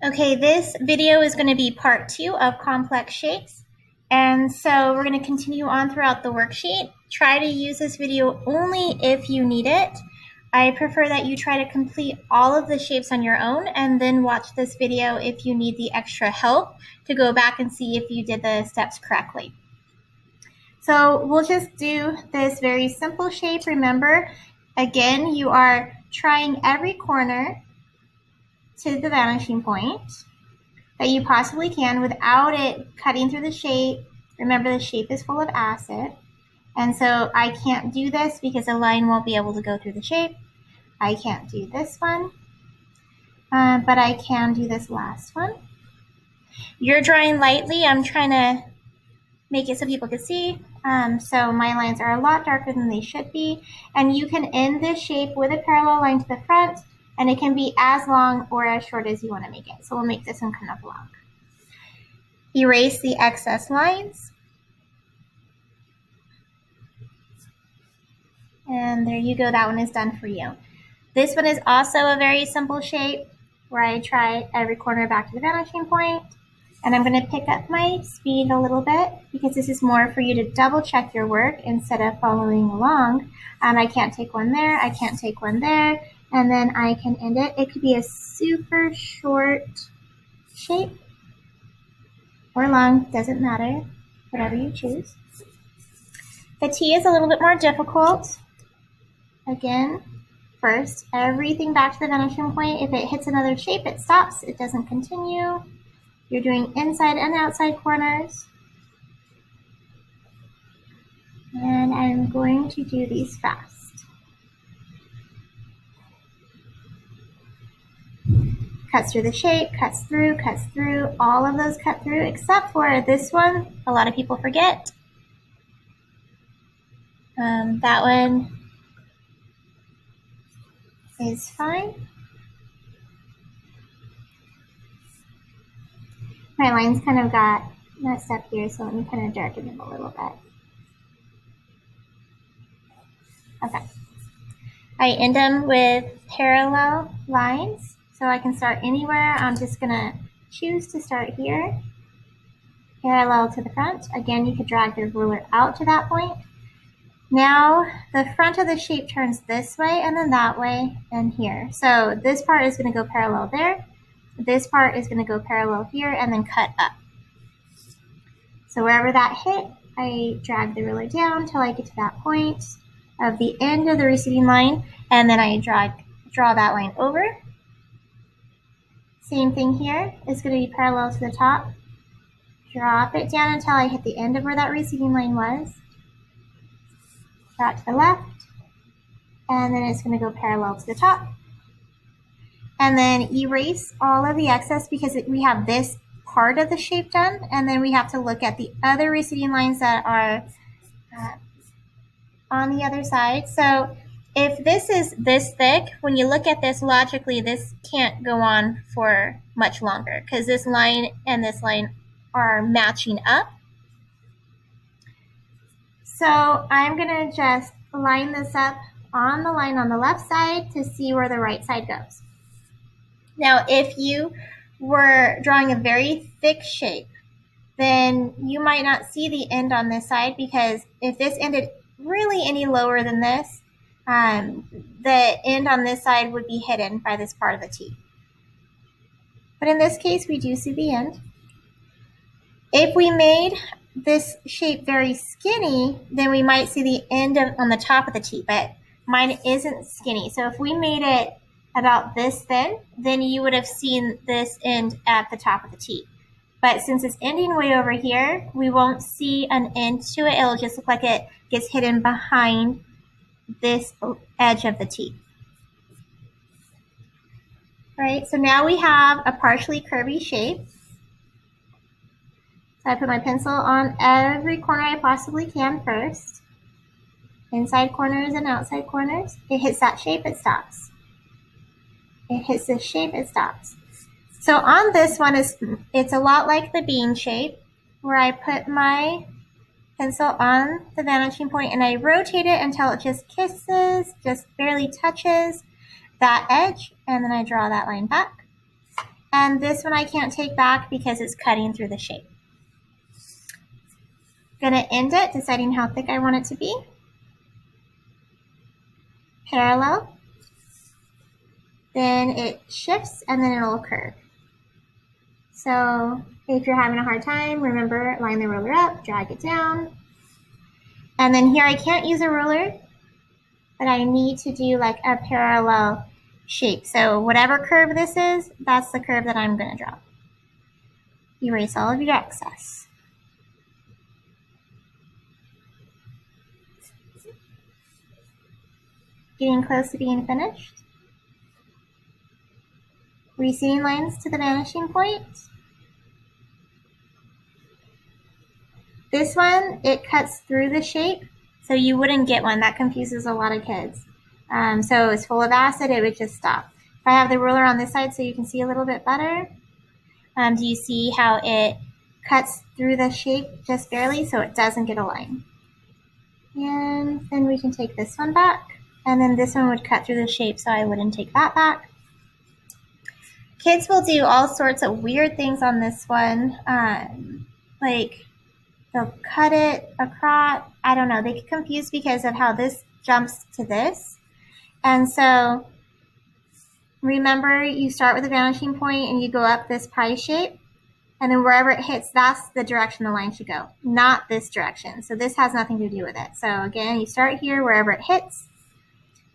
Okay, this video is going to be part 2 of complex shapes. And so we're going to continue on throughout the worksheet. Try to use this video only if you need it. I prefer that you try to complete all of the shapes on your own and then watch this video if you need the extra help to go back and see if you did the steps correctly. So we'll just do this very simple shape. Remember, again, you are trying every corner to the vanishing point that you possibly can without it cutting through the shape. Remember, the shape is full of acid. And so I can't do this because the line won't be able to go through the shape. I can't do this one, but I can do this last one. You're drawing lightly. I'm trying to make it so people can see. So my lines are a lot darker than they should be. And you can end this shape with a parallel line to the front, and it can be as long or as short as you want to make it. So we'll make this one kind of long. Erase the excess lines. And there you go, that one is done for you. This one is also a very simple shape where I try every corner back to the vanishing point. And I'm going to pick up my speed a little bit because this is more for you to double check your work instead of following along. I can't take one there, I can't take one there, and then I can end it. It could be a super short shape or long, doesn't matter, whatever you choose. The T is a little bit more difficult. Again, first, everything back to the vanishing point. If it hits another shape, it stops, it doesn't continue. You're doing inside and outside corners. And I'm going to do these fast. Cuts through the shape, cuts through, all of those cut through, except for this one, a lot of people forget. That one is fine. My lines kind of got messed up here, so let me kind of darken them a little bit. Okay. I end them with parallel lines, so I can start anywhere. I'm just gonna choose to start here, parallel to the front. Again, you could drag the ruler out to that point. Now, the front of the shape turns this way, and then that way, and here. So this part is gonna go parallel there. This part is gonna go parallel here, and then cut up. So wherever that hit, I drag the ruler down till I get to that point of the end of the receding line, and then I draw that line over. Same thing here, it's going to be parallel to the top. Drop it down until I hit the end of where that receding line was. Draw it to the left, and then it's going to go parallel to the top. And then erase all of the excess because we have this part of the shape done, and then we have to look at the other receding lines that are on the other side. So if this is this thick, when you look at this logically, this can't go on for much longer because this line and this line are matching up. So I'm gonna just line this up on the line on the left side to see where the right side goes. Now, if you were drawing a very thick shape, then you might not see the end on this side because if this ended really any lower than this, the end on this side would be hidden by this part of the T. But in this case, we do see the end. If we made this shape very skinny, then we might see the end on the top of the T, but mine isn't skinny. So if we made it about this thin, then you would have seen this end at the top of the T. But since it's ending way over here, we won't see an end to it. It'll just look like it gets hidden behind this edge of the T. All right, so now we have a partially curvy shape. So I put my pencil on every corner I possibly can first. Inside corners and outside corners. It hits that shape, it stops. It hits this shape, it stops. So on this one, it's a lot like the bean shape, where I put my pencil on the vanishing point and I rotate it until it just kisses, just barely touches that edge, and then I draw that line back. And this one I can't take back because it's cutting through the shape. Gonna end it, deciding how thick I want it to be. Parallel. Then it shifts and then it'll curve. So if you're having a hard time, remember, line the ruler up, drag it down. And then here I can't use a ruler, but I need to do like a parallel shape. So whatever curve this is, that's the curve that I'm gonna draw. Erase all of your excess. Getting close to being finished. Receding lines to the vanishing point. This one, it cuts through the shape, so you wouldn't get one. That confuses a lot of kids. So it's full of acid, it would just stop. If I have the ruler on this side so you can see a little bit better, do you see how it cuts through the shape just barely so it doesn't get a line? And then we can take this one back, and then this one would cut through the shape so I wouldn't take that back. Kids will do all sorts of weird things on this one, like they'll cut it across. I don't know, they get confused because of how this jumps to this. And so remember, you start with a vanishing point and you go up this pie shape, and then wherever it hits, that's the direction the line should go, not this direction. So this has nothing to do with it. So again, you start here, wherever it hits,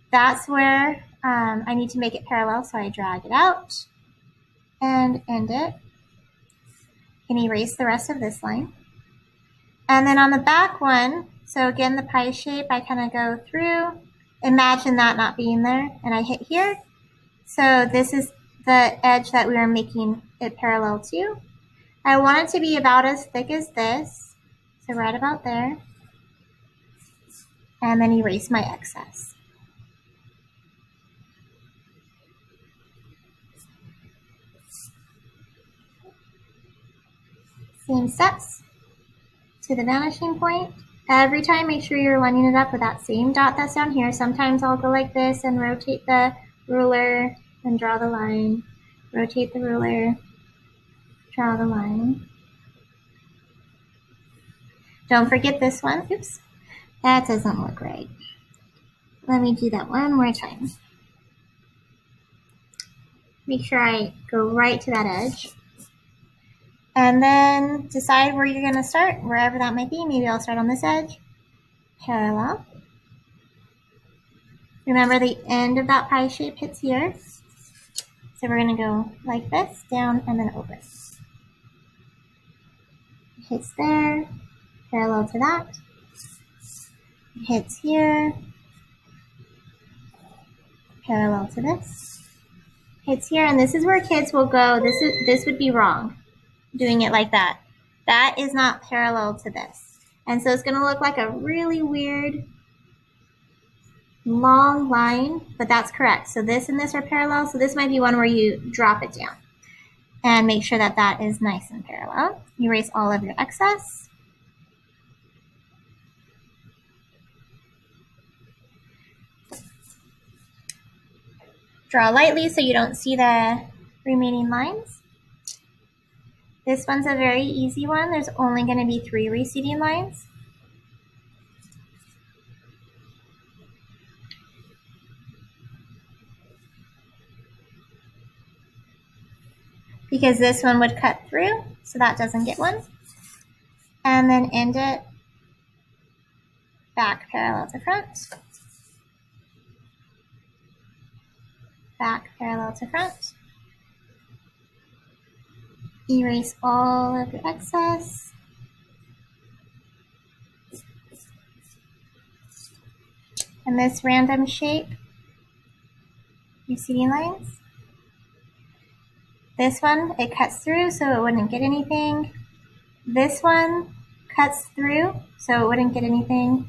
that's where I need to make it parallel, so I drag it out and end it, and erase the rest of this line. And then on the back one, so again, the pie shape, I kind of go through, imagine that not being there, and I hit here. So this is the edge that we are making it parallel to. I want it to be about as thick as this, so right about there, and then erase my excess. Same steps to the vanishing point. Every time, make sure you're lining it up with that same dot that's down here. Sometimes I'll go like this and rotate the ruler and draw the line. Rotate the ruler, draw the line. Don't forget this one. Oops, that doesn't look right. Let me do that one more time. Make sure I go right to that edge. And then decide where you're gonna start, wherever that might be. Maybe I'll start on this edge. Parallel. Remember, the end of that pie shape hits here. So we're gonna go like this, down, and then over. It hits there, parallel to that. It hits here, parallel to this. Hits here, and this is where kids will go, this would be wrong, doing it like that. That is not parallel to this. And so it's gonna look like a really weird long line, but that's correct. So this and this are parallel, so this might be one where you drop it down. And make sure that that is nice and parallel. Erase all of your excess. Draw lightly so you don't see the remaining lines. This one's a very easy one. There's only going to be 3 receding lines. Because this one would cut through, so that doesn't get one. And then end it back parallel to front. Back parallel to front. Erase all of your excess. And this random shape, receding lines. This one, it cuts through, so it wouldn't get anything. This one cuts through, so it wouldn't get anything.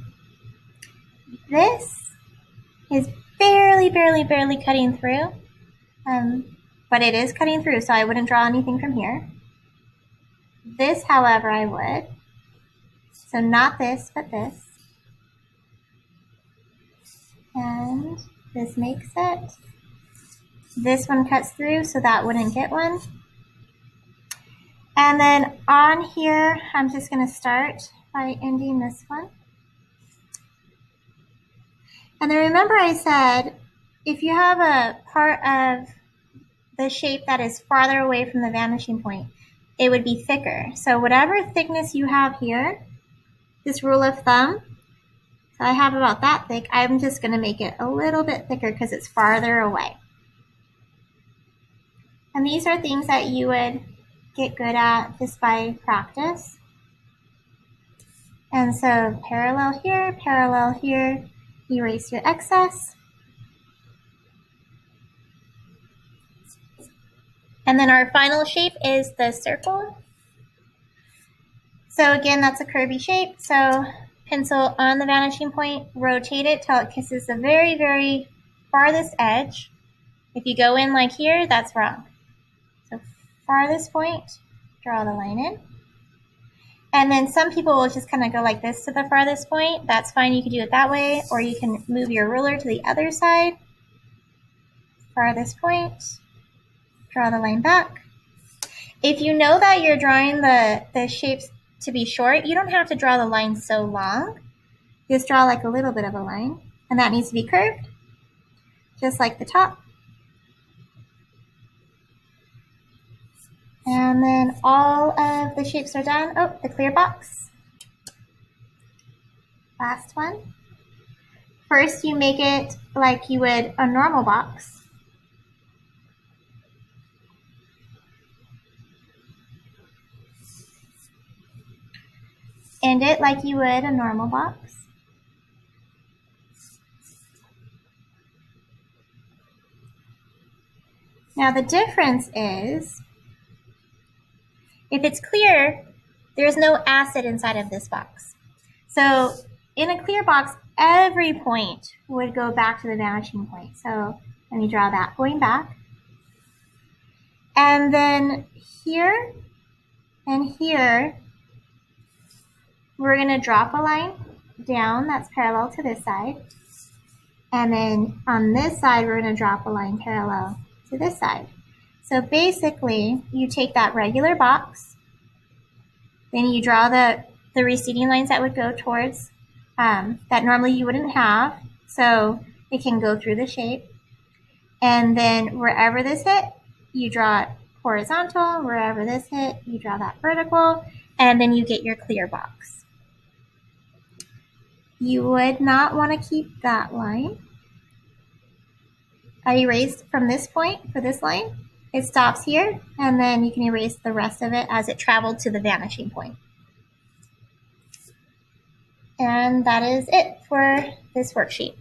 This is barely cutting through, but it is cutting through, so I wouldn't draw anything from here. This, however, I would. So not this, but this. And this makes it. This one cuts through, so that wouldn't get one. And then on here, I'm just going to start by ending this one. And then remember I said, if you have a part of the shape that is farther away from the vanishing point, it would be thicker. So whatever thickness you have here, this rule of thumb, so I have about that thick, I'm just going to make it a little bit thicker because it's farther away. And these are things that you would get good at just by practice. And so parallel here, erase your excess. And then our final shape is the circle. So again, that's a curvy shape. So pencil on the vanishing point, rotate it till it kisses the very, very farthest edge. If you go in like here, that's wrong. So farthest point, draw the line in. And then some people will just kind of go like this to the farthest point. That's fine, you can do it that way, or you can move your ruler to the other side. Farthest point, draw the line back. If you know that you're drawing the shapes to be short, you don't have to draw the line so long. Just draw like a little bit of a line, and that needs to be curved, just like the top. And then all of the shapes are done. Oh, the clear box. Last one. First, you make it like you would a normal box. End it like you would a normal box. Now the difference is, if it's clear, there's no acid inside of this box. So in a clear box, every point would go back to the vanishing point. So let me draw that going back. And then here and here, we're going to drop a line down that's parallel to this side. And then on this side, we're going to drop a line parallel to this side. So basically, you take that regular box, then you draw the receding lines that would go towards that normally you wouldn't have, so it can go through the shape. And then wherever this hit, you draw it horizontal. Wherever this hit, you draw that vertical, and then you get your clear box. You would not want to keep that line. I erased from this point for this line. It stops here, and then you can erase the rest of it as it traveled to the vanishing point. And that is it for this worksheet.